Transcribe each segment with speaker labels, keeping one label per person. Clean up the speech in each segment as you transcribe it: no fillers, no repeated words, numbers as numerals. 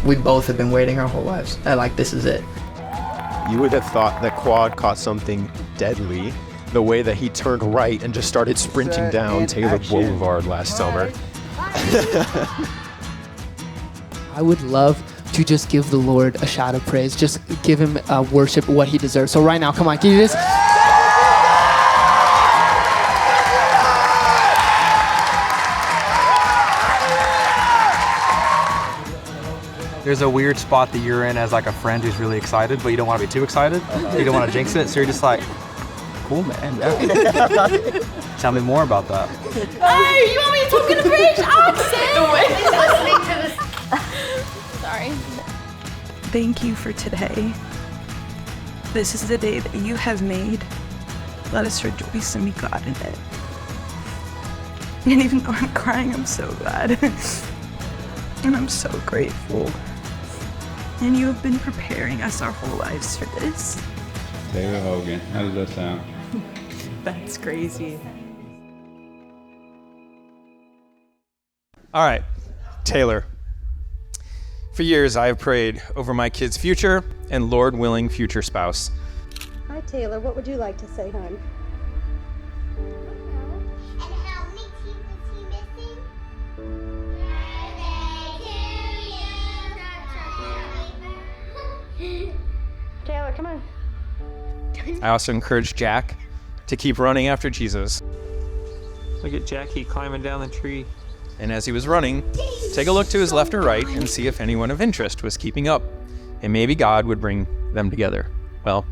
Speaker 1: we both have been waiting our whole lives. Like, this is it.
Speaker 2: You would have thought that Quad caught something deadly the way that he turned right and just started sprinting down Taylor Boulevard last summer.
Speaker 3: I would love to just give the Lord a shout of praise. Just give him worship what he deserves. So right now, come on, can you just...
Speaker 4: There's a weird spot that you're in as like a friend who's really excited, but you don't want to be too excited. You don't want to jinx it, so you're just like, cool, man. Yeah. Tell me more about that.
Speaker 5: Oh, you want me to talk in a British accent? Listening to this. Sorry.
Speaker 6: Thank you for today. This is the day that you have made. Let us rejoice and be glad in it. And even though I'm crying, I'm so glad. And I'm so grateful. And you have been preparing us our whole lives for this.
Speaker 7: Taylor Hogan, how does that sound?
Speaker 6: That's crazy.
Speaker 2: All right, Taylor. For years, I have prayed over my kid's future and, Lord willing, future spouse.
Speaker 8: Hi, Taylor. What would you like to say, hon? Taylor, come on.
Speaker 2: I also encourage Jack to keep running after Jesus.
Speaker 9: Look at Jackie climbing down the tree.
Speaker 2: And as he was running, take a look to his left or right and see if anyone of interest was keeping up. And maybe God would bring them together. Well,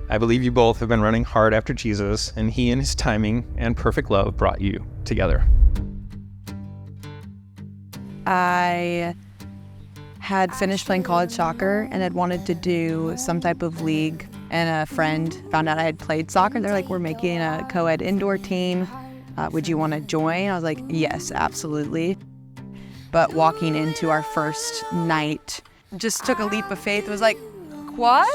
Speaker 2: I believe you both have been running hard after Jesus, and he in his timing and perfect love brought you together.
Speaker 6: I had finished playing college soccer and had wanted to do some type of league, and a friend found out I had played soccer. They're like, we're making a co-ed indoor team. Would you want to join? I was like, yes, absolutely. But walking into our first night, just took a leap of faith. It was like, what?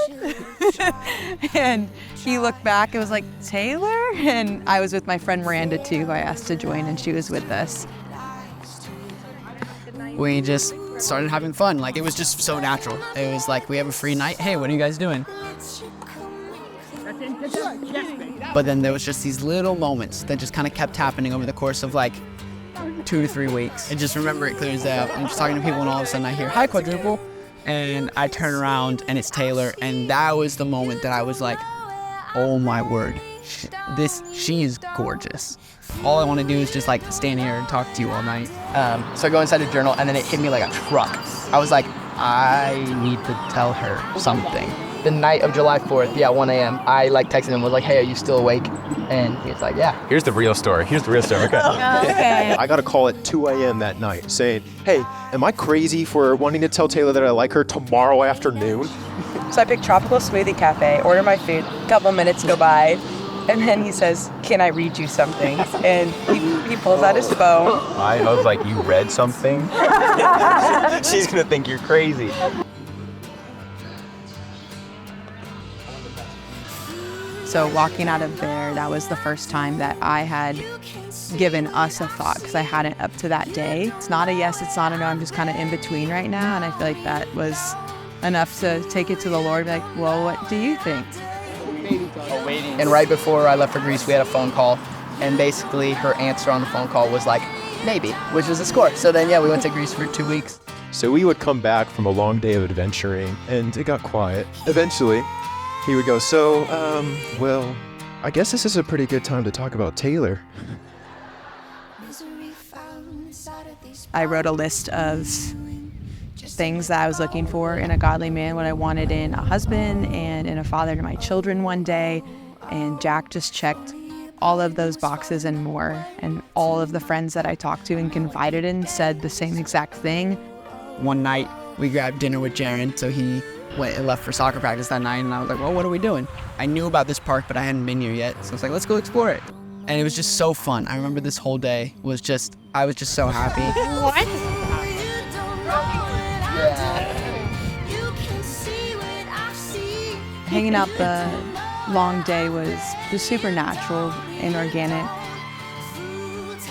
Speaker 6: And he looked back and was like, Taylor? And I was with my friend Miranda too, who I asked to join, and she was with us.
Speaker 10: We just started having fun. Like, it was just so natural. It was like, we have a free night. Hey, what are you guys doing? But then there was just these little moments that just kind of kept happening over the course of like 2 to 3 weeks. I just remember it clear as day. I'm just talking to people and all of a sudden I hear, hi, quadruple. And I turn around and it's Taylor. And that was the moment that I was like, oh my word, she is gorgeous. All I want to do is just like stand here and talk to you all night. So I go inside the journal and then it hit me like a truck. I was like, I need to tell her something. The night of July 4th, 1 a.m., I like texted him, was like, hey, are you still awake? And he's like, yeah.
Speaker 2: Here's the real story. Okay.
Speaker 6: Okay.
Speaker 2: I got a call at 2 a.m. that night saying, hey, am I crazy for wanting to tell Taylor that I like her tomorrow afternoon?
Speaker 6: So I picked Tropical Smoothie Cafe, order my food, a couple minutes go by, and then he says, can I read you something? And he pulls out his phone.
Speaker 2: I was like, you read something? She's gonna think you're crazy.
Speaker 6: So walking out of there, that was the first time that I had given us a thought, because I hadn't up to that day. It's not a yes, it's not a no, I'm just kind of in between right now, and I feel like that was enough to take it to the Lord, be like, well, what do you think?
Speaker 10: And right before I left for Greece, we had a phone call. And basically her answer on the phone call was like, maybe, which was a score. So then, we went to Greece for 2 weeks.
Speaker 2: So we would come back from a long day of adventuring, and it got quiet. Eventually, he would go, so, well, I guess this is a pretty good time to talk about Taylor.
Speaker 6: I wrote a list of things that I was looking for in a godly man, what I wanted in a husband and in a father to my children one day. And Jack just checked all of those boxes and more. And all of the friends that I talked to and confided in said the same exact thing.
Speaker 10: One night, we grabbed dinner with Jaron, so he went and left for soccer practice that night, and I was like, well, what are we doing? I knew about this park, but I hadn't been here yet, so I was like, let's go explore it. And it was just so fun. I remember this whole day I was just so happy.
Speaker 5: What?
Speaker 6: Hanging out the long day was just supernatural and organic.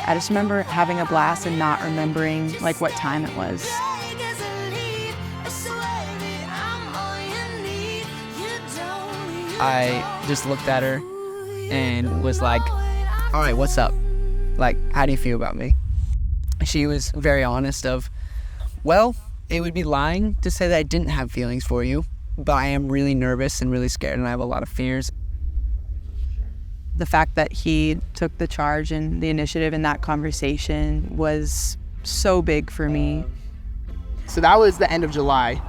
Speaker 6: I just remember having a blast and not remembering like what time it was.
Speaker 10: I just looked at her and was like, all right, what's up? Like, how do you feel about me? She was very honest of, well, it would be lying to say that I didn't have feelings for you, but I am really nervous and really scared, and I have a lot of fears.
Speaker 6: The fact that he took the charge and the initiative in that conversation was so big for me.
Speaker 3: So that was the end of July.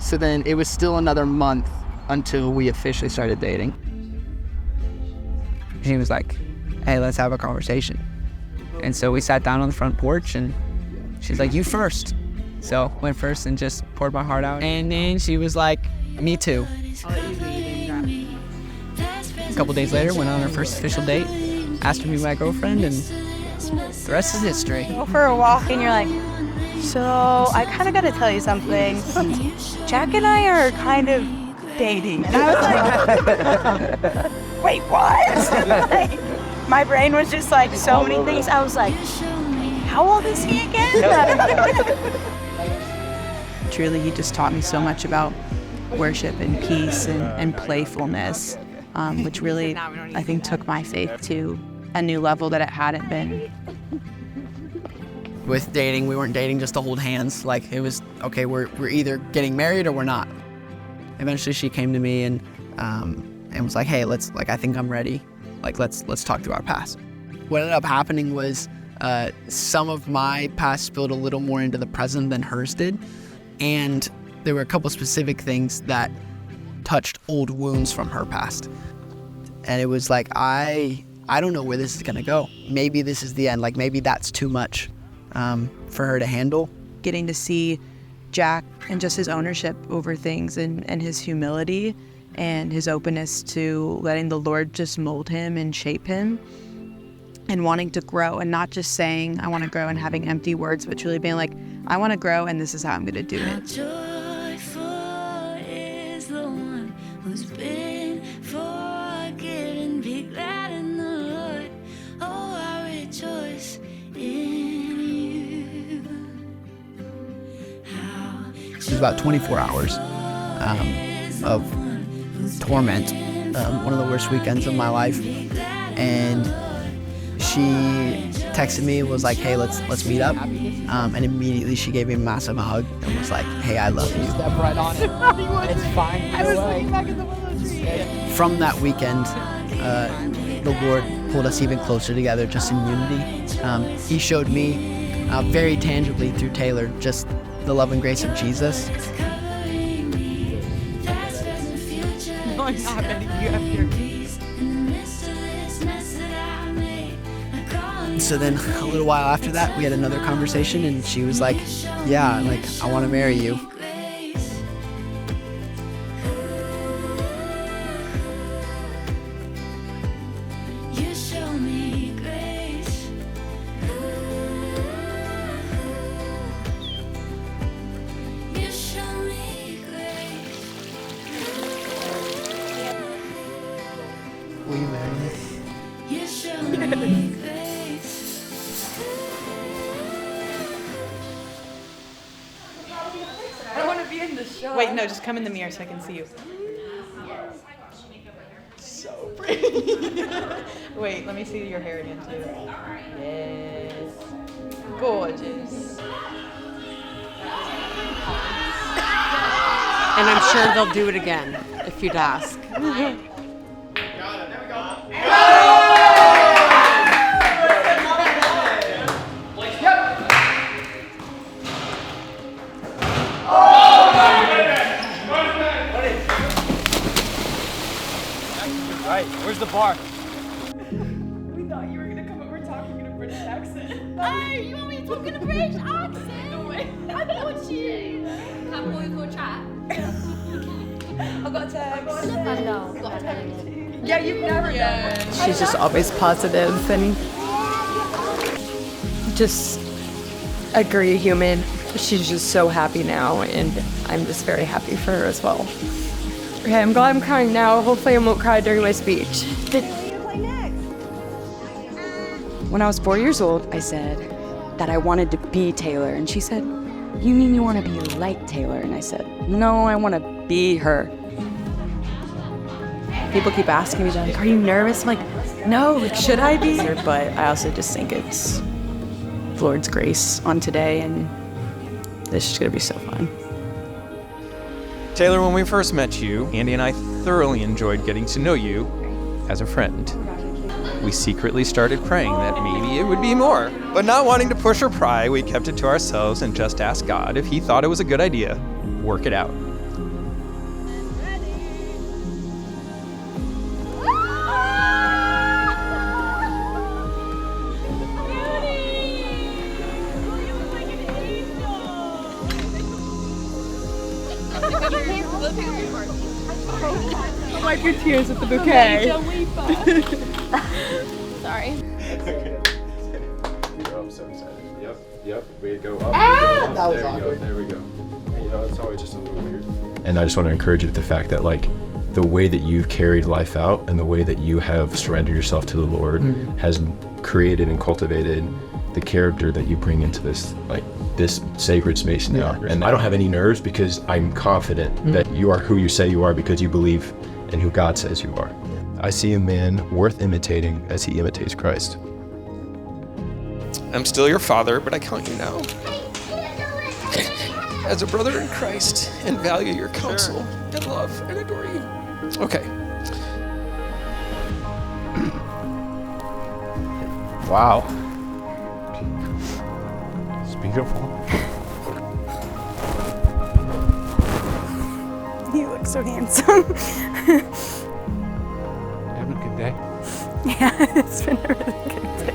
Speaker 3: So then it was still another month until we officially started dating.
Speaker 10: She was like, hey, let's have a conversation. And so we sat down on the front porch, and she's like, you first. So went first and just poured my heart out. And then she was like, me too. A couple days later, went on our first official date, asked her to be my girlfriend, and the rest is history.
Speaker 5: Go for a walk and you're like, so I kind of got to tell you something. Jack and I are kind of dating. And I was like, wait, what? Like, my brain was just like so many things. I was like, how old is he again?
Speaker 6: Truly, he just taught me so much about worship and peace and playfulness, which really, I think, took my faith to a new level that it hadn't been.
Speaker 10: With dating, we weren't dating just to hold hands. Like, it was, okay, we're either getting married or we're not. Eventually, she came to me and was like, hey, I think I'm ready. Like, let's talk through our past. What ended up happening was some of my past spilled a little more into the present than hers did. And there were a couple specific things that touched old wounds from her past. And it was like, I don't know where this is gonna go. Maybe this is the end. Like, maybe that's too much for her to handle.
Speaker 6: Getting to see Jack and just his ownership over things and his humility and his openness to letting the Lord just mold him and shape him and wanting to grow, and not just saying, I want to grow and having empty words, but truly being like, I want to grow and this is how I'm going to do it.
Speaker 11: Joyful is the one who's been forgiven. Be glad in the Lord. Oh, I rejoice in you.
Speaker 10: It was about 24 hours of torment, one of the worst weekends of my life. And she texted me and was like, hey, let's meet up. And immediately she gave me a massive hug and was like, hey, I love you.
Speaker 3: Step right on it. It's fine.
Speaker 5: I was laying back in the willow tree.
Speaker 10: From that weekend, the Lord pulled us even closer together, just in unity. He showed me very tangibly through Taylor just the love and grace of Jesus. So then a little while after that, we had another conversation, and she was like, yeah, like, I want to marry you.
Speaker 3: Will you marry me?
Speaker 5: I want to be in the show.
Speaker 6: Wait, no, just come in the mirror so I can see you.
Speaker 3: So pretty.
Speaker 6: Wait, let me see your hair again too. Yes. Gorgeous.
Speaker 12: And I'm sure they'll do it again if you'd ask.
Speaker 4: Right, where's the bar?
Speaker 5: We thought you were going to come over talking in a British accent. Hey, you want me to talk in a British accent? No way. I thought you. Can I call you for a chat? I got a text. I know. Got a text. Yeah, you've never done one.
Speaker 13: She's just always positive and just a great human. She's just so happy now, and I'm just very happy for her as well. Okay, I'm glad I'm crying now. Hopefully I won't cry during my speech.
Speaker 12: When I was 4 years old, I said that I wanted to be Taylor. And she said, you mean you want to be like Taylor? And I said, no, I want to be her.
Speaker 6: People keep asking me, like, are you nervous? I'm like, no, like, should I be? But I also just think it's the Lord's grace on today, and this is going to be so fun.
Speaker 2: Taylor, when we first met you, Andy and I thoroughly enjoyed getting to know you as a friend. We secretly started praying that maybe it would be more. But not wanting to push or pry, we kept it to ourselves and just asked God if he thought it was a good idea, work it out.
Speaker 13: Wipe your tears with the bouquet.
Speaker 14: Sorry.
Speaker 15: I'm so excited. Yep. We go up.
Speaker 14: Ah!
Speaker 15: That was awkward. There we go. You know, it's always just a little weird. And I just want to encourage you with the fact that, like, the way that you've carried life out and the way that you have surrendered yourself to the Lord has created and cultivated the character that you bring into this, like, this sacred space now. And I don't have any nerves because I'm confident that you are who you say you are because you believe in who God says you are. I see a man worth imitating as he imitates Christ.
Speaker 2: I'm still your father, but I count you now as a brother in Christ and value your counsel and love and adore you. Okay.
Speaker 15: Wow. It's beautiful.
Speaker 5: You look so handsome.
Speaker 15: Having a good day?
Speaker 5: Yeah, it's been a really good day.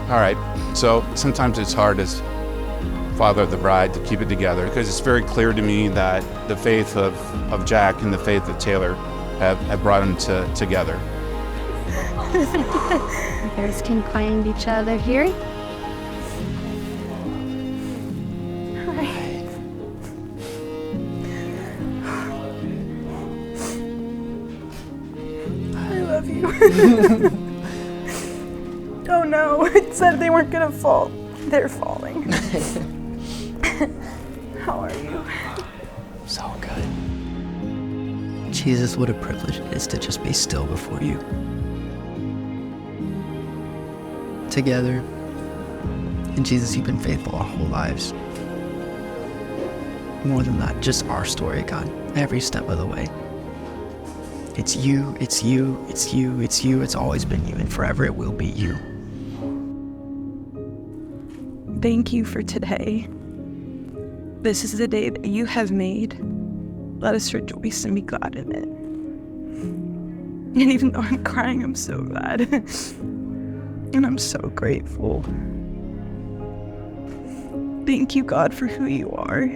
Speaker 16: All right, so sometimes it's hard as father of the bride to keep it together because it's very clear to me that the faith of Jack and the faith of Taylor have brought them together.
Speaker 8: Brothers can find each other here.
Speaker 5: I love you. Oh no, it said they weren't gonna fall. They're falling. How are you?
Speaker 1: So good. Jesus, what a privilege it is to just be still before you. Together. And Jesus, you've been faithful our whole lives. More than that, just our story, God. Every step of the way. It's you, it's you, it's you, it's you. It's always been you, and forever it will be you.
Speaker 5: Thank you for today. This is the day that you have made. Let us rejoice and be glad in it. And even though I'm crying, I'm so glad. And I'm so grateful. Thank you, God, for who you are.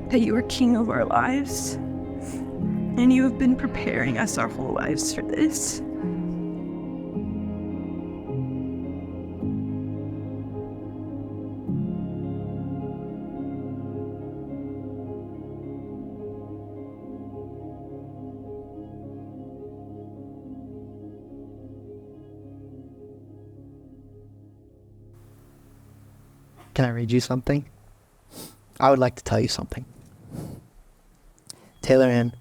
Speaker 5: That you are King of our lives. And you have been preparing us our whole lives for this.
Speaker 1: Can I read you something? I would like to tell you something. Taylor Ann,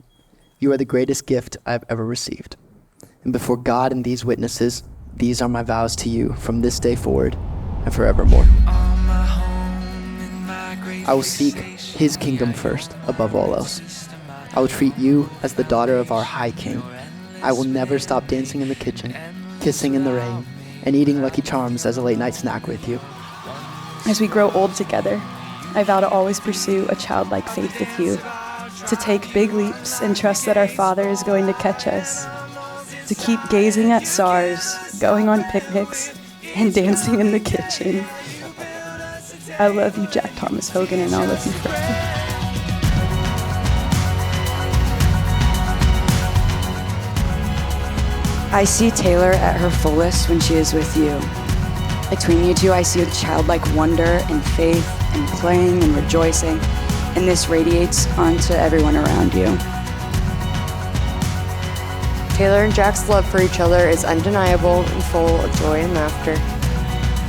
Speaker 1: you are the greatest gift I've ever received. And before God and these witnesses, these are my vows to you from this day forward and forevermore. I will seek his kingdom first, above all else. I will treat you as the daughter of our High King. I will never stop dancing in the kitchen, kissing in the rain, and eating Lucky Charms as a late-night snack with you.
Speaker 6: As we grow old together, I vow to always pursue a childlike faith with you, to take big leaps and trust that our Father is going to catch us, to keep gazing at stars, going on picnics, and dancing in the kitchen. I love you, Jack Thomas Hogan, and I'll love you forever.
Speaker 12: I see Taylor at her fullest when she is with you. Between you two, I see a childlike wonder and faith and playing and rejoicing, and this radiates onto everyone around you.
Speaker 13: Taylor and Jack's love for each other is undeniable and full of joy and laughter.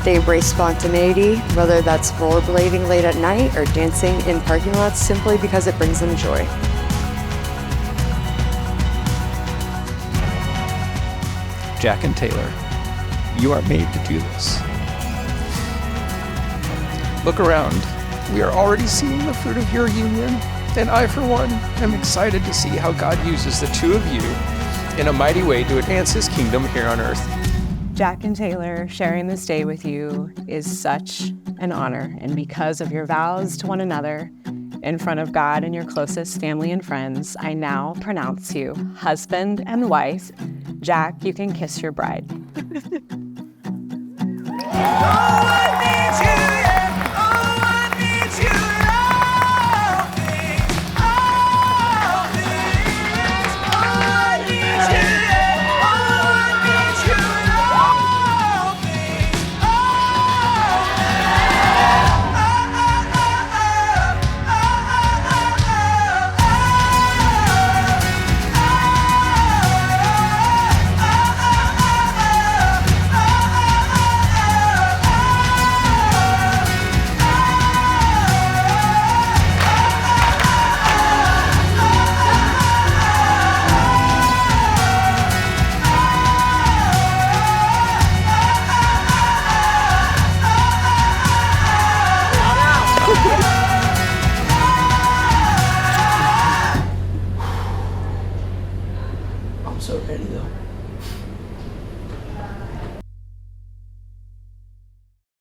Speaker 13: They embrace spontaneity, whether that's rollerblading late at night or dancing in parking lots simply because it brings them joy.
Speaker 2: Jack and Taylor. You are made to do this. Look around. We are already seeing the fruit of your union, and I, for one, am excited to see how God uses the two of you in a mighty way to advance his kingdom here on earth.
Speaker 6: Jack and Taylor, sharing this day with you is such an honor, and because of your vows to one another, in front of God and your closest family and friends, I now pronounce you husband and wife. Jack, you can kiss your bride.